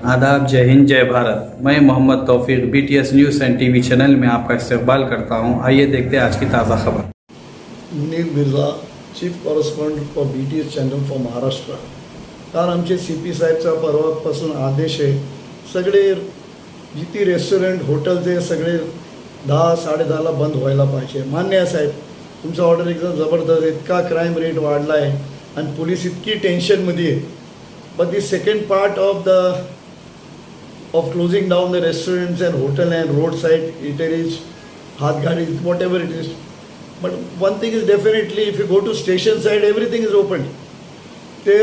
आदाब, जय हिंद, जय भारत। मैं मोहम्मद तौफीक BTS news end TV channel में आपका इस्तकबाल करता हूं। आइए देखते हैं आज की ताज़ा खबर। Munir Mirza, chief correspondent for BTS channel for Maharashtra. कारण आमचे CP साहेबचा परवापासून आदेश आहे, सगळे जिथे रेस्टॉरंट हॉटेलचे सगळे 10-10:30ला बंद व्हायला पाहिजे। मान्य आहे साहेब, तुमचा ऑर्डर एकदम जबरदस्त, इतका क्राईम रेट वाढला आहे आणि पोलीस इतकी टेन्शनमध्ये आहे। But the second part of closing down the restaurants and hotel and roadside eateries, Hathgadis, whatever it is. But one thing is definitely, if you go to station side, everything is open. ते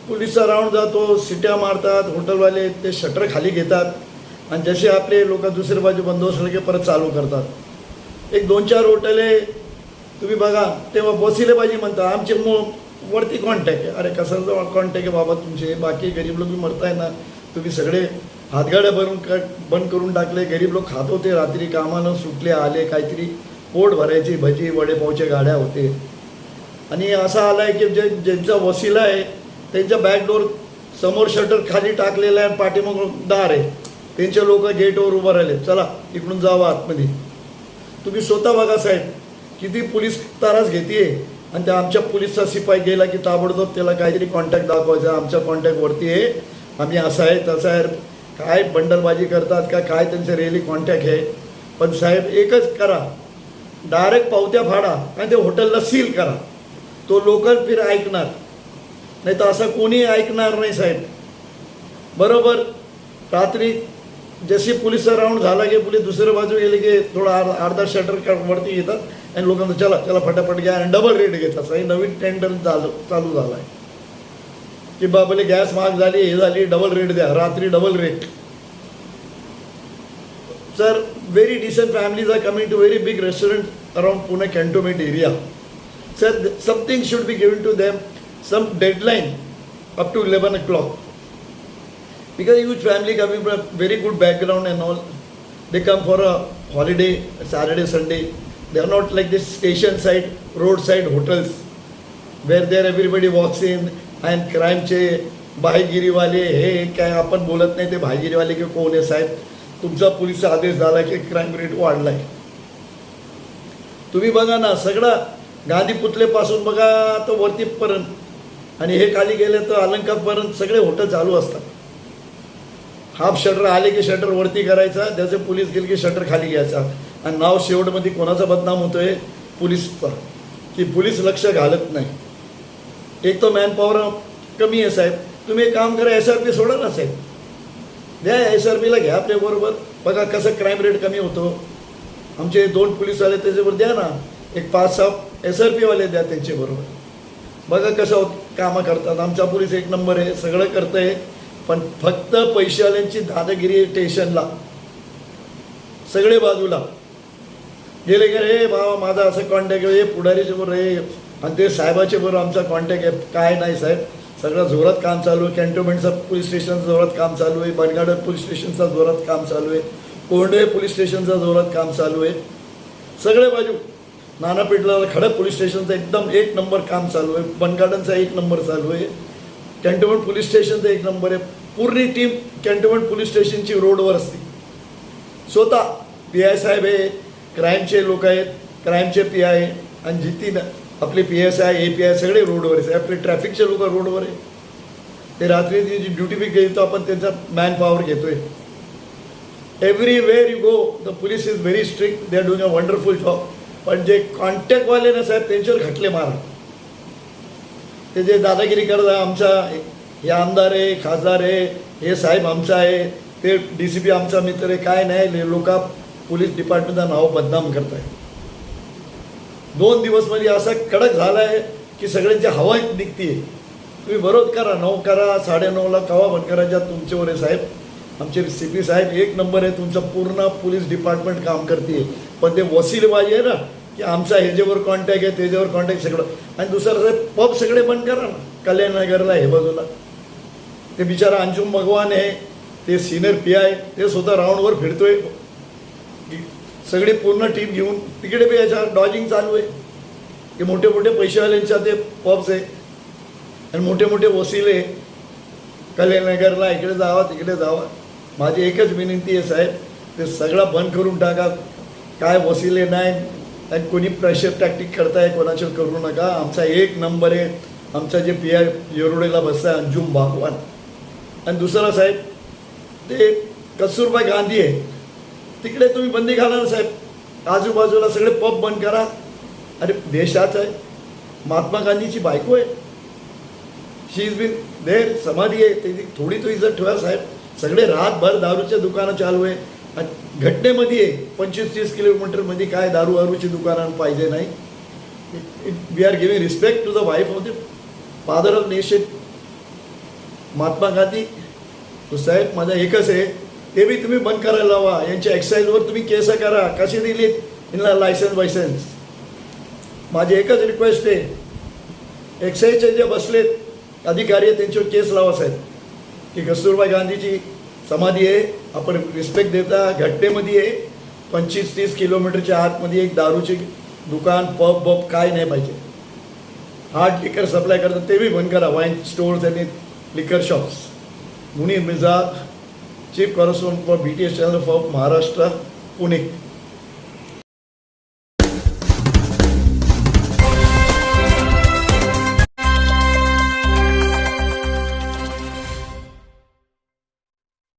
police round जातो, सिट्या मारतात, हॉटेलवाले ते shutter खाली घेतात आणि जसे आपले लोक दुसरी बाजू बंद असले की परत चालू करतात। एक 2-4 हॉटेले तुम्ही बघा, तेव्हा बसले पाहिजे म्हणता, आमचे वरती कॉन्टॅक्ट आहे। अरे कसा कॉन्टॅक्ट आहे बाबा तुमचे, बाकी गरीब लोक मरताय ना, तुम्ही सगळे हातगाड्या बंद करून टाकले। गरीब लोक खात होते, रात्री कामाला सुटले आले, काहीतरी पोट भरायची भजी वडेपावच्या गाड्या होते। आणि असा आला आहे की ज्यांचा वसिला आहे त्यांच्या बॅकडोर समोर शटर खाली टाकलेला आहे, पाठीमाग दार आहे, त्यांचे लोक गेटवर उभं राहिले, चला इकडून जावा आतमध्ये। तुम्ही स्वतः बघा साहेब, किती पोलीस तारास घेते आणि त्या आमच्या पोलीसचा शिपाई गेला की ताबडतोब त्याला काहीतरी कॉन्टॅक्ट दाखवायचा, आमच्या कॉन्टॅक्टवरती आहे, आम्ही असं आहे तसं आहे, काय बंडलबाजी करतात का काय, त्यांचे रिअली कॉन्टॅक्ट आहे। पण साहेब एकच करा, डायरेक्ट पावत्या फाडा आणि ते हॉटेलला सील करा, तो लोकल फिर ऐकणार, नाही तर असं कोणी ऐकणार नाही साहेब। बरोबर रात्री जशी पोलीसचा राऊंड झाला की पोलीस दुसऱ्या बाजू गेले की थोडा अर्धा शटर वरती घेतात आणि लोकांना चला चला फटाफट घ्या आणि डबल रेट घेतात। सही नवीन टेंडर चालू झाला आहे की बाबाले गॅस महाग झाली, हे झाली, डबल रेट द्या, रात्री double rate. Sir, very decent families are coming to very big restaurant around Pune cantonment area. Sir, something should be given to them, some deadline up to 11 o'clock, because huge family coming from very good background and all, they come for a holiday, Saturday, Sunday. They are not like this station side, roadside hotels where there everybody walks in and crime चे भाईगिरीवाले, हे काय आपण बोलत नाही, ते भाईगिरीवाले की कोण आहे साहेब, तुमचा पोलीसचा आदेश झाला की क्राईम रेट वाढलाय। तुम्ही बघा ना, सगळं गांधी पुतलेपासून बघा तर वरतीपर्यंत, आणि हे खाली गेले तर अलंकापर्यंत सगळे हॉटेल चालू असतात। हाफ शटर आले की शटर वरती करायचा, त्याचे पोलीस गेले की शटर खाली घ्यायचा, आणि नाव शेवटमध्ये कोणाचा बदनाम होतोय, पोलीसचा, की पोलीस लक्ष घालत नाही। एक तो मॅनपॉवर कमी आहे साहेब, तुम्ही एक काम करा, SRP सोडा ना साहेब, द्या SRPला घ्या आपल्याबरोबर, बघा कसं क्राईम रेट कमी होतो। आमचे 2 पोलीसवाले त्याच्याबरोबर द्या ना, एक 5-6 SRPवाले द्या त्यांच्याबरोबर, बघा कसं कामं करतात। आमचा पोलीस एक नंबर आहे, सगळं करतं आहे, पण फक्त पैशावाल्यांची दादागिरी स्टेशनला, सगळे बाजूला गेले की रे बाबा माझा असं कॉन्टॅक्ट आहे, पुढारीचे बरोबर आहे आणि ते साहेबाचे बरोबर आमचा कॉन्टॅक्ट आहे। काय नाही साहेब, सगळं जोरात काम चालू आहे, कॅन्टोनमेंटचा पोलीस स्टेशनचं जोरात काम चालू आहे, बनगाड पोलीस स्टेशनचा जोरात काम चालू आहे, कोंढे पोलीस स्टेशनचा जोरात काम चालू आहे, सगळे बाजू नानापेठला खडक पोलीस स्टेशनचं एकदम 1 नंबर काम चालू आहे, बनगार्डनचा 1 नंबर चालू आहे, कॅन्टोनमेंट पोलीस स्टेशनचा 1 नंबर आहे। पूर्ण टीम कॅन्टोनमेंट पोलीस स्टेशनची रोडवर असते, स्वतः PI साहेब आहे, क्राईमचे लोक आहेत, क्राईमचे PI आणि जिथे आपले PSI API सगळे रोडवर आहे, आपले ट्रॅफिकचे लोक रोडवर आहे। ते रात्री जी ड्युटी बी घेतो आपण, त्यांचा मॅन पॉवर घेतोय। Everywhere you go the police is very strict, they are doing a wonderful job. पण जे कॉन्टॅक्टवाले ना साहेब, त्यांच्यावर खटले मारा, ते जे दादागिरी करतात, आमचा हे आमदार आहे, खासदार आहे, हे साहेब आमचा आहे, ते DCP आमचा मित्र आहे, काय नाही, लोक पोलीस डिपार्टमेंटचं नाव बदनाम करत आहे। 2 दिवसमध्ये असा कडक झाला आहे की सगळ्यांची हवा निघते। तुम्ही बरोबर करा, 9 करा, 9:30ला कवा बंद करायच्या, तुमच्यावर आहे साहेब। आमचे CP साहेब 1 नंबर आहे, तुमचं पूर्ण पोलीस डिपार्टमेंट काम करते, पण ते वसिलेबाजी आहे ना की आमचा ह्याच्यावर कॉन्टॅक्ट आहे, त्याच्यावर कॉन्टॅक्ट सगळं। आणि दुसरं साहेब, पब सगळे बंद करा ना, कल्याणनगरला हे बाजूला, ते बिचारा अंजुम भगवान आहे, ते सिनियर PI, ते स्वतः राऊंडवर फिरतोय, सगळे पूर्ण टीम घेऊन तिकडे बी याच्यावर डॉजिंग चालू आहे, की मोठे मोठे पैसेवाल्यांच्या ते पब्स आहे आणि मोठे मोठे वसिले कल्याणनगरला इकडे जावा तिकडे जावा. माझी एकच विनंती आहे साहेब, ते सगळं बंद करून टाका. काय वसिले नाही आणि कोणी प्रेशर टॅक्टिक करताय कोणाच्या करू नका. आमचा एक नंबर आहे, आमचा जे पी आय येरोडेला बसता आहे अंजुम बागवान. आणि दुसरा साहेब, ते कस्तुरबा गांधी आहे तिकडे तुम्ही बंदी घाला ना साहेब. आजूबाजूला सगळे पब बंद करा. अरे देशाचा आहे, महात्मा गांधीची बायको आहे, शी इज बिन देर, समाधी आहे, त्याची थोडी तो इज्जत ठेवा साहेब. सगळे रातभर दारूच्या दुकानं चालू आहे. आणि घटनेमध्ये आहे 25-30 किलोमीटरमध्ये काय दारू वारूची दुकानं पाहिजे नाही. We are giving respect to the wife of the father of nation Mahatma Gandhi. तो साहेब माझा एकच आहे, ते बी तुम्ही बंद करायला लावा. यांच्या एक्साईजवर तुम्ही केस करा. कशी दिलीत यांना लायसन्स. माझी एकच रिक्वेस्ट आहे, एक्साईजचे जे बसलेत अधिकारी आहे त्यांच्यावर केस लावा साहेब, की कस्तुरबा गांधीची समाधी आहे, आपण रिस्पेक्ट देता. घटनेमध्ये आहे 25-30 किलोमीटरच्या आतमध्ये एक दारूचे दुकान पब काय नाही पाहिजे. हार्ड लिकर सप्लाय करतात ते बी बंद करा. वाईन स्टोर्स आणि लिकर shops. Munir Mirza, chief correspondent for BTS channel for Maharashtra, Pune.